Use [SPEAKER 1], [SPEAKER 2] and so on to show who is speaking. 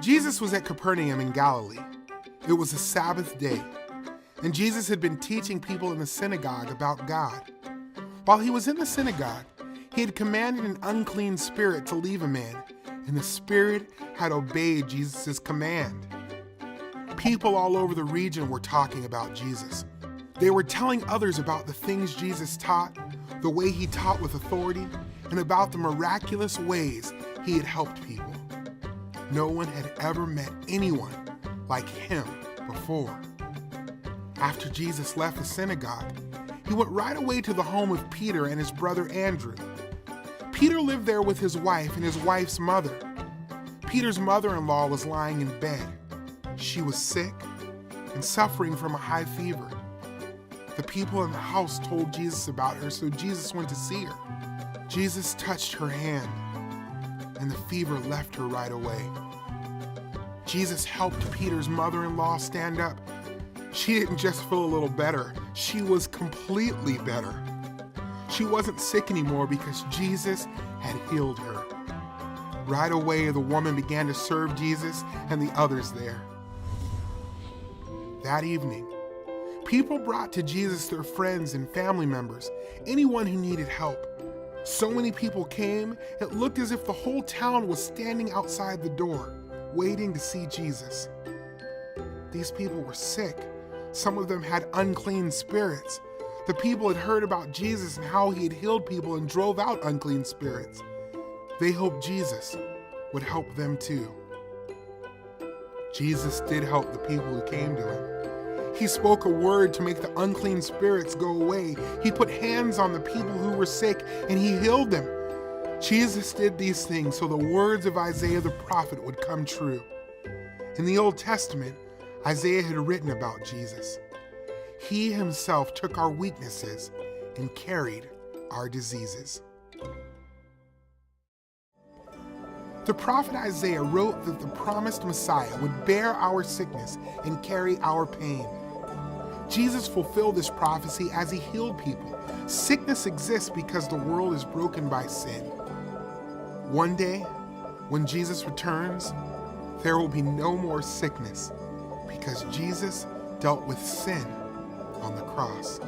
[SPEAKER 1] Jesus was at Capernaum in Galilee. It was a Sabbath day, and Jesus had been teaching people in the synagogue about God. While he was in the synagogue, he had commanded an unclean spirit to leave a man, and the spirit had obeyed Jesus' command. People all over the region were talking about Jesus. They were telling others about the things Jesus taught, the way he taught with authority, and about the miraculous ways he had helped people. No one had ever met anyone like him before. After Jesus left the synagogue, he went right away to the home of Peter and his brother Andrew. Peter lived there with his wife and his wife's mother. Peter's mother-in-law was lying in bed. She was sick and suffering from a high fever. The people in the house told Jesus about her, so Jesus went to see her. Jesus touched her hand, and the fever left her right away. Jesus helped Peter's mother-in-law stand up. She didn't just feel a little better, she was completely better. She wasn't sick anymore because Jesus had healed her. Right away, the woman began to serve Jesus and the others there. That evening, people brought to Jesus their friends and family members, anyone who needed help. So many people came, it looked as if the whole town was standing outside the door, waiting to see Jesus. These people were sick. Some of them had unclean spirits. The people had heard about Jesus and how he had healed people and drove out unclean spirits. They hoped Jesus would help them too. Jesus did help the people who came to him. He spoke a word to make the unclean spirits go away. He put hands on the people who were sick and he healed them. Jesus did these things so the words of Isaiah the prophet would come true. In the Old Testament, Isaiah had written about Jesus. He himself took our weaknesses and carried our diseases. The prophet Isaiah wrote that the promised Messiah would bear our sickness and carry our pain. Jesus fulfilled this prophecy as he healed people. Sickness exists because the world is broken by sin. One day, when Jesus returns, there will be no more sickness because Jesus dealt with sin on the cross.